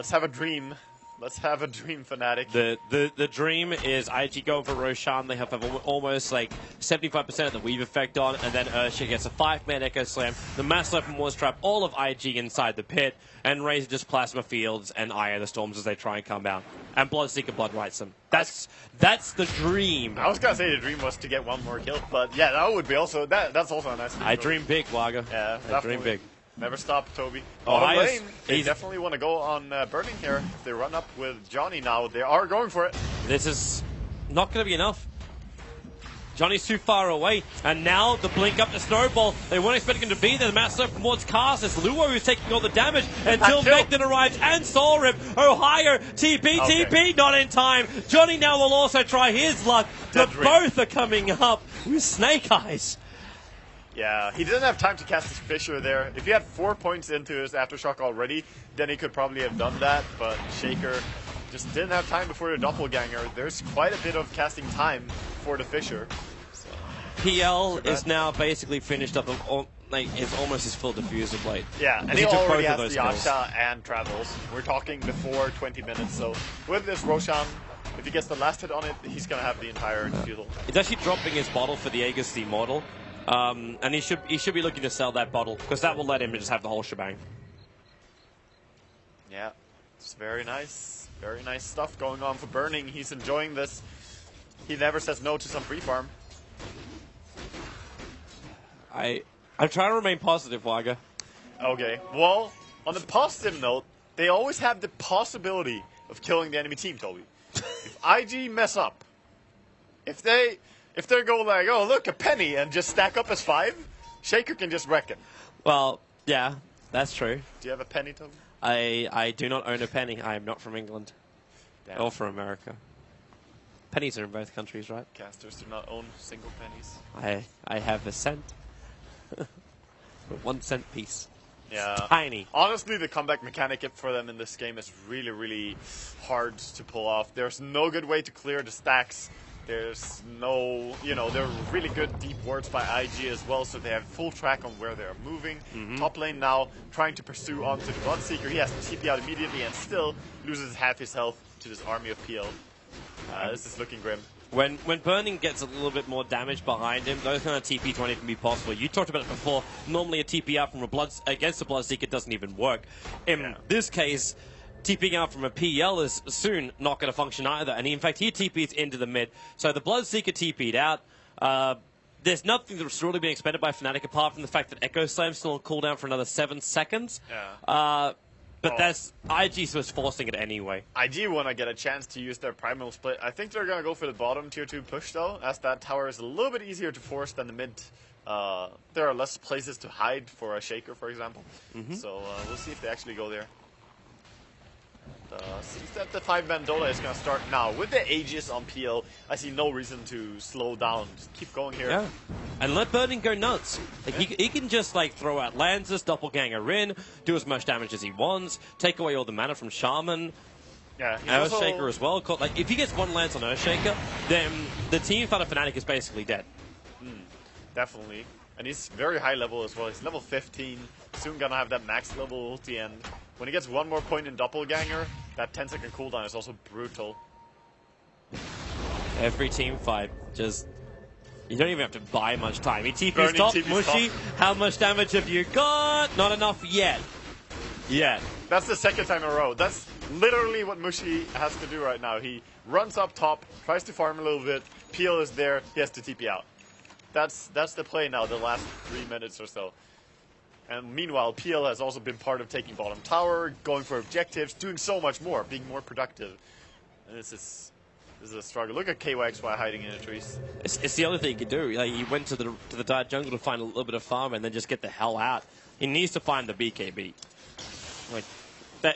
Let's have a dream. Let's have a dream, Fnatic. The dream is IG going for Roshan. They have almost like 75% of the weave effect on, and then Ursha gets a 5-man Echo Slam, the Mass Weapon Wars trap all of IG inside the pit, and Razor just Plasma Fields and Eye of the Storms as they try and come out. And Bloodseeker Blood Rights them. That's the dream. I was gonna say the dream was to get one more kill, but yeah, that would be also that's also a nice dream. I dream big, Waga. Yeah, I dream big. Never stop, Toby. Oh, lane. They definitely want to go on Burning here. If they run up with Johnny now, they are going for it. This is not going to be enough. Johnny's too far away, and now the blink up the snowball. They weren't expecting him to be there. The Master from towards Cast. It's Luo who's taking all the damage until Megden arrives and Soul Rip. Ohio, TP, not in time. Johnny now will also try his luck, but both are coming up with Snake Eyes. Yeah, he didn't have time to cast his Fissure there. If he had 4 points into his Aftershock already, then he could probably have done that, but Shaker just didn't have time before the Doppelganger. There's quite a bit of casting time for the Fissure. So, PL is now basically finished up, it's almost his full diffuser blade. Yeah, and he already has the Yasha and Travels. We're talking before 20 minutes, so with this Roshan, if he gets the last hit on it, he's going to have the entire defusal. It's actually dropping his bottle for the Aegis the Immortal. And he should be looking to sell that bottle, because that will let him just have the whole shebang. Yeah, it's very nice stuff going on for Burning. He's enjoying this. He never says no to some free farm. I'm trying to remain positive, Waga. Okay, well, on the positive note, they always have the possibility of killing the enemy team, Toby. If IG mess up, if they go like, oh, look, a penny, and just stack up as 5, Shaker can just wreck him. Well, yeah, that's true. Do you have a penny, Toby? I do not own a penny. I am not from England. Damn. Or from America. Pennies are in both countries, right? Casters do not own single pennies. I have a cent. A 1 cent piece. Yeah. It's tiny. Honestly, the comeback mechanic for them in this game is really, really hard to pull off. There's no good way to clear the stacks. There's no, there are really good deep wards by IG as well, so they have full track on where they're moving. Top lane now trying to pursue onto the Bloodseeker. He has to TP out immediately and still loses half his health to this army of PL. This is looking grim. When Burning gets a little bit more damage behind him, those kind of TP20 can be possible. You talked about it before. Normally a TP out from against the Bloodseeker doesn't even work. In this case, TPing out from a PL is soon not going to function either. And in fact, he TP'd into the mid. So the Bloodseeker TP'd out. There's nothing that's really being expended by Fnatic apart from the fact that Echo Slam's still on cooldown for another 7 seconds. Yeah. But that's IG was forcing it anyway. IG want to get a chance to use their Primal Split. I think they're going to go for the bottom tier 2 push though, as that tower is a little bit easier to force than the mid. There are less places to hide for a Shaker, for example. So we'll see if they actually go there. Seems that the 5-man Dota is going to start now. With the Aegis on PL, I see no reason to slow down. Just keep going here. Yeah. And let Burning go nuts. Like, he can just throw out Lances, Doppelganger in, do as much damage as he wants, take away all the mana from Shaman. Yeah, Earthshaker as well. Like, if he gets 1 Lance on Earthshaker, then the team Thunder Fnatic is basically dead. Definitely. And he's very high level as well. He's level 15. Soon gonna have that max level ulti, and when he gets 1 more point in Doppelganger, that 10-second cooldown is also brutal. Every team fight, just... You don't even have to buy much time. He TP's top, Mushy, how much damage have you got? Not enough yet. That's the 2nd time in a row. That's literally what Mushy has to do right now. He runs up top, tries to farm a little bit, PL is there, he has to TP out. That's the play now, the last 3 minutes or so. And meanwhile, PL has also been part of taking bottom tower, going for objectives, doing so much more, being more productive. And this is a struggle. Look at KYXY hiding in the trees. It's the only thing he could do. Like, he went to the dark jungle to find a little bit of farm and then just get the hell out. He needs to find the BKB. Like,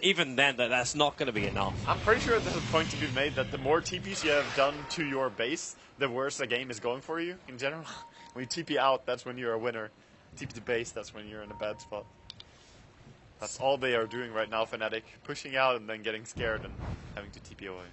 even then, that's not going to be enough. I'm pretty sure there's a point to be made that the more TPs you have done to your base, the worse the game is going for you in general. When you TP out, that's when you're a winner. TP to base, that's when you're in a bad spot. That's all they are doing right now, Fnatic. Pushing out and then getting scared and having to TP away.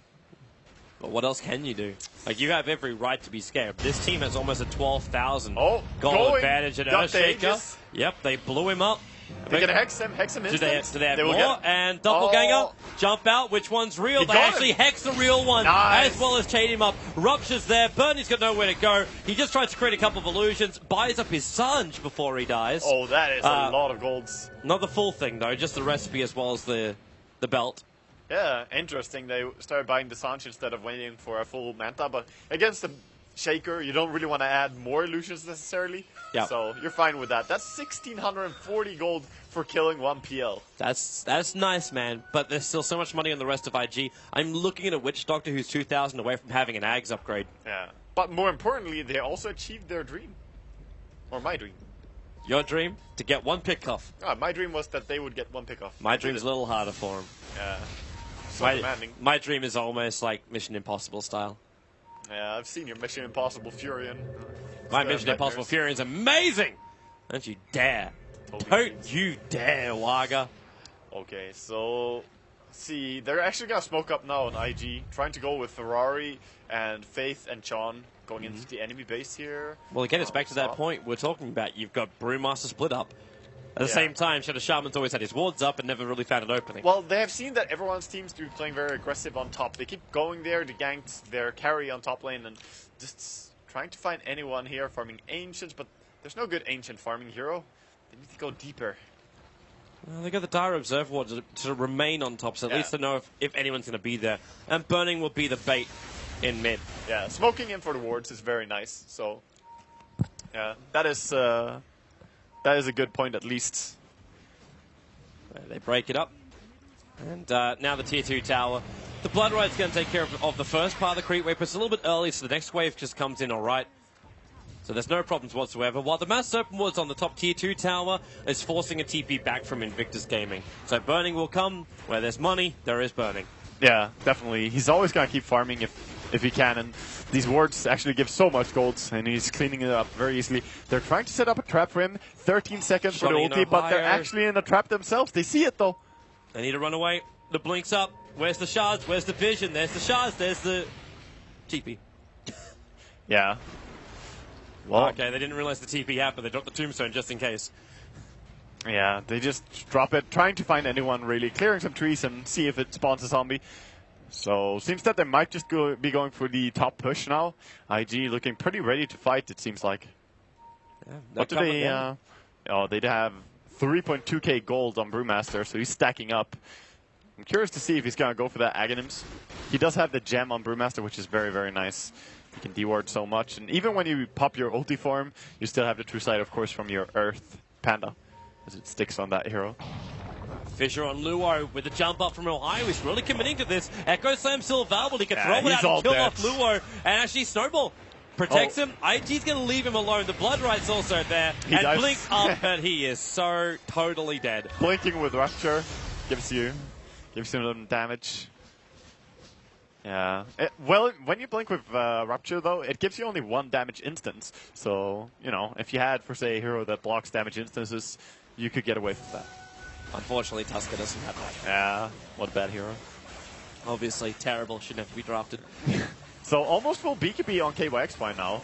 But what else can you do? Like, you have every right to be scared. This team has almost a 12,000 goal advantage at Earthshaker. Yep, they blew him up. They're gonna hex him Do they have will more? And Doppelganger, Oh. jump out. Which one's real? He They got actually him. hex the real one, Nice. as well as chain him up. Rupture's there. Bernie's got nowhere to go. He just tries to create a couple of illusions, buys up his Sanj before he dies. Oh, that is a lot of golds. Not the full thing, though, just the recipe as well as the belt. Yeah, interesting. They started buying the Sanch instead of waiting for a full Manta, but against the Shaker, you don't really want to add more illusions necessarily. Yeah. So you're fine with that. That's 1,640 gold for killing one PL. That's nice, man. But there's still so much money on the rest of IG. I'm looking at a Witch Doctor who's 2,000 away from having an Ags upgrade. Yeah. But more importantly, they also achieved their dream. Or my dream. Your dream? To get one pick off. My dream was that they would get one pick off. My dream's a little harder for him. Yeah. So demanding. My dream is almost like Mission Impossible style. Yeah, I've seen your Mission Impossible Furion. My Mission Impossible Furion's amazing! Don't you dare. Totally Don't you dare, Waga. Okay, so see, they're actually gonna smoke up now on IG, trying to go with Ferrari and Faith and Chon going into the enemy base here. Well, again, it's back to that point we're talking about. You've got Brewmaster split up. At the same time, Shadow Shaman's always had his wards up and never really found an opening. Well, they have seen that everyone's teams to be playing very aggressive on top. They keep going there, they ganked their carry on top lane, and just trying to find anyone here farming Ancients, but there's no good Ancient farming hero. They need to go deeper. Well, they got the Dire Observe ward to remain on top, so at least they know if anyone's going to be there. And Burning will be the bait in mid. Yeah, smoking in for the wards is very nice, so yeah, that is a good point at least. They break it up. And now the tier 2 tower. The Blood Ride's going to take care of the first part of the creep wave, but it's a little bit early, so the next wave just comes in alright. So there's no problems whatsoever. While the Mass Serpent Ward's on the top tier 2 tower, is forcing a TP back from Invictus Gaming. So Burning will come. Where there's money, there is Burning. Yeah, definitely. He's always going to keep farming if he can, and these wards actually give so much golds, and he's cleaning it up very easily. They're trying to set up a trap for him. 13 seconds for the ulti, but they're actually in a trap themselves. They see it, though. They need to run away. The blink's up. Where's the shards? Where's the vision? There's the shards. There's the TP. Yeah. Well, okay, they didn't realize the TP happened. They dropped the tombstone just in case. Yeah, they just drop it, trying to find anyone really, clearing some trees and see if it spawns a zombie. So, seems that they might just be going for the top push now. IG looking pretty ready to fight, it seems like. Yeah, What do they... oh, they have 3.2k gold on Brewmaster, so he's stacking up. I'm curious to see if he's going to go for that Aghanims. He does have the gem on Brewmaster, which is very, very nice. You can deward so much, and even when you pop your ulti form, you still have the true sight, of course, from your Earth Panda, as it sticks on that hero. Fisher on Luo with the jump up from real high. He's really committing to this. Echo Slam still available. He can throw it out and kill off Luo, and actually Snowball protects him. IG's going to leave him alone. The Blood Right's also there, and Blink up, and he is so totally dead. Blinking with Rupture gives you some damage. Yeah. Well, when you blink with Rupture, though, it gives you only 1 damage instance. So, you know, if you had, for say, a hero that blocks damage instances, you could get away with that. Unfortunately, Tusker doesn't have that. Yeah, what a bad hero. Obviously, terrible. Shouldn't have to be drafted. So, almost full BKB on KYX by now.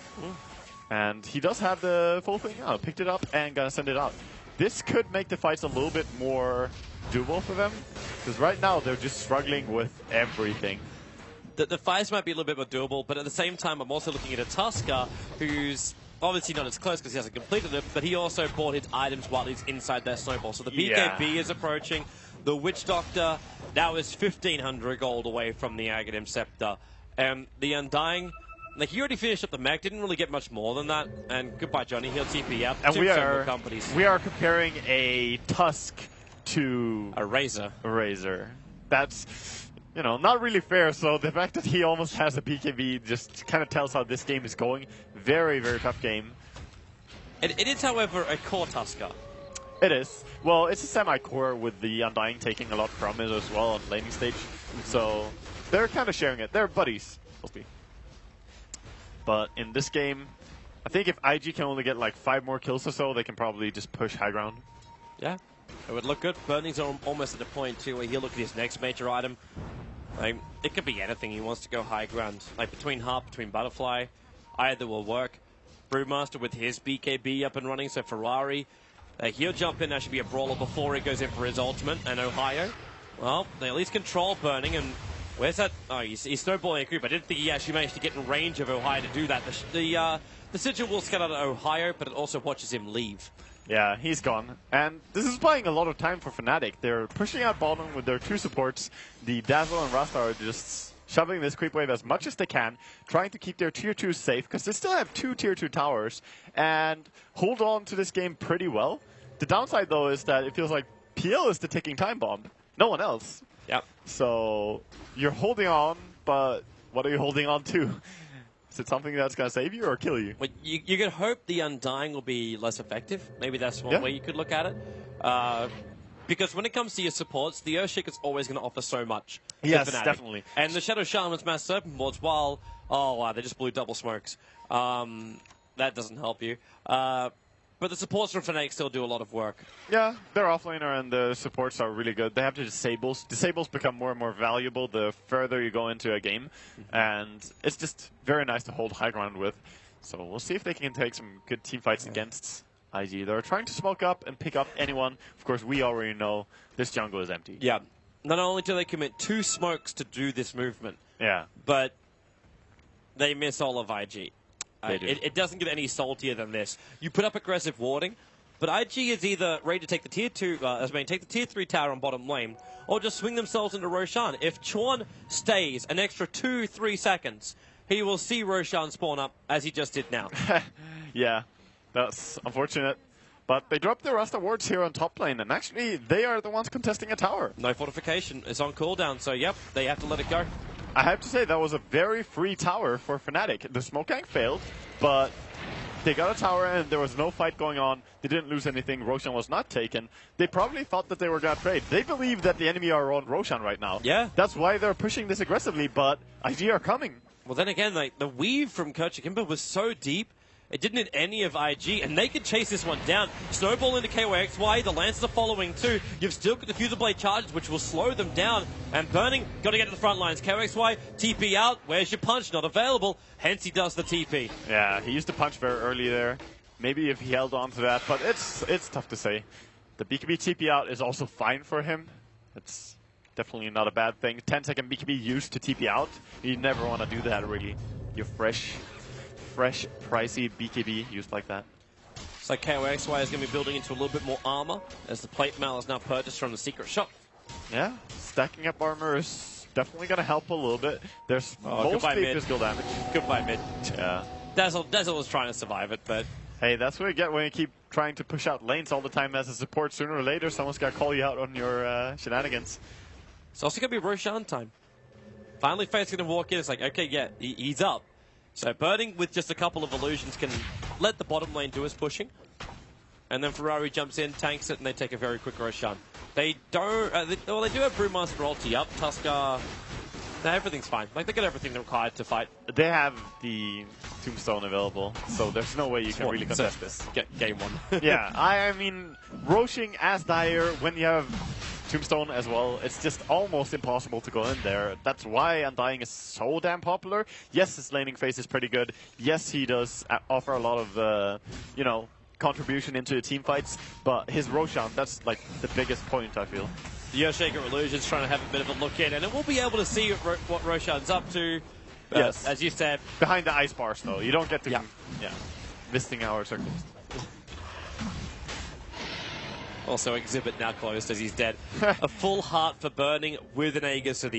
And he does have the full thing out. Picked it up and gonna send it out. This could make the fights a little bit more doable for them. Because right now, they're just struggling with everything. The fights might be a little bit more doable, but at the same time, I'm also looking at a Tusker who's obviously not as close because he hasn't completed it, but he also bought his items while he's inside their snowball. So the BKB is approaching. The Witch Doctor now is 1,500 gold away from the Aghanim Scepter. The Undying, like, he already finished up the mech, didn't really get much more than that. And goodbye, Johnny. He'll TP out. And we are comparing a Tusk to a Razor. A Razor. That's, you know, not really fair. So the fact that he almost has a BKB just kind of tells how this game is going. Very, very tough game. It is, however, a core Tusker. It is. Well, it's a semi-core with the Undying taking a lot from it as well on laning stage. So they're kind of sharing it. They're buddies. But in this game, I think if IG can only get like 5 more kills or so, they can probably just push high ground. Yeah, it would look good. Burning's almost at the point, too, where he'll look at his next major item. Like, it could be anything. He wants to go high ground. Like, between Harp, between Butterfly, either will work. Brewmaster with his BKB up and running, so Ferrari He'll jump in. That should be a brawler before he goes in for his ultimate. And Ohio, well, they at least control Burning. And where's that? Oh, he's snowballing a creep. I didn't think he actually managed to get in range of Ohio to do that. The Sigil will scout out Ohio, but it also watches him leave. Yeah, he's gone. And this is buying a lot of time for Fnatic. They're pushing out bottom with their 2 supports. The Dazzle and Rasta are just shoving this creep wave as much as they can, trying to keep their tier 2s safe, because they still have 2 tier 2 towers, and hold on to this game pretty well. The downside, though, is that it feels like PL is the ticking time bomb. No one else. Yep. So you're holding on, but what are you holding on to? Is it something that's going to save you or kill you? Well, you could hope the Undying will be less effective. Maybe that's one way you could look at it. Because when it comes to your supports, the Earthshaker is always going to offer so much. Yes, definitely. And the Shadow Shaman's Mass Serpent boards, while... Oh, wow, they just blew double smokes. That doesn't help you. But the supports from Fnatic still do a lot of work. Yeah, their offlaner and the supports are really good. They have the disables. Disables become more and more valuable the further you go into a game. And it's just very nice to hold high ground with. So we'll see if they can take some good team fights against IG. They're trying to smoke up and pick up anyone. Of course, we already know this jungle is empty. Yeah. Not only do they commit 2 smokes to do this movement, but they miss all of IG. It doesn't get any saltier than this. You put up aggressive warding, but IG is either ready to take the tier 2, take the tier 3 tower on bottom lane, or just swing themselves into Roshan. If Chorn stays an extra 2-3 seconds, he will see Roshan spawn up as he just did now. Yeah, that's unfortunate. But they dropped their Rasta wards here on top lane, and actually they are the ones contesting a tower. No fortification. It's on cooldown, so yep, they have to let it go. I have to say, that was a very free tower for Fnatic. The smoke gank failed, but they got a tower and there was no fight going on. They didn't lose anything. Roshan was not taken. They probably thought that they were going to trade. They believe that the enemy are on Roshan right now. Yeah. That's why they're pushing this aggressively, but IG are coming. Well, then again, like, the weave from Kerchakimba was so deep, it didn't hit any of IG, and they could chase this one down. Snowball into KYXY, the Lancers are following too. You've still got the Fuser Blade charges, which will slow them down. And Burning, got to get to the front lines. KYXY, TP out. Where's your punch? Not available. Hence he does the TP. Yeah, he used the punch very early there. Maybe if he held on to that, but it's tough to say. The BKB TP out is also fine for him. It's definitely not a bad thing. 10-second BKB used to TP out. You never want to do that, really. You're fresh, pricey BKB used like that. So KOXY is going to be building into a little bit more armor as the plate mail is now purchased from the secret shop. Yeah, stacking up armor is definitely going to help a little bit. There's mostly physical damage. Goodbye mid. Yeah. Dazzle was trying to survive it, but... Hey, that's what you get when you keep trying to push out lanes all the time as a support. Sooner or later, someone's got to call you out on your shenanigans. It's also going to be Roshan time. Finally, Fate's going to walk in. It's like, okay, yeah, he's up. So Burning, with just a couple of illusions, can let the bottom lane do his pushing. And then Ferrari jumps in, tanks it, and they take a very quick Roshan. They don't... they do have Brewmaster ulti up. Tuskar... No, everything's fine. Like, they got everything required to fight. They have the Tombstone available, so there's no way you can really contest this. Game 1. Yeah, I mean, Roshing as Dire when you have Tombstone as well, it's just almost impossible to go in there. That's why Undying is so damn popular. Yes, his laning phase is pretty good. Yes, he does offer a lot of, you know, contribution into the team fights, but his Roshan, that's like the biggest point, I feel. The Earthshaker Illusion's trying to have a bit of a look in, and we'll be able to see what Roshan's up to. Yes. As you said. Behind the ice bars, though. You don't get to... Yeah. Visiting hour circles. Also, Exhibit now closed as he's dead. A full heart for Burning with an Aegis to the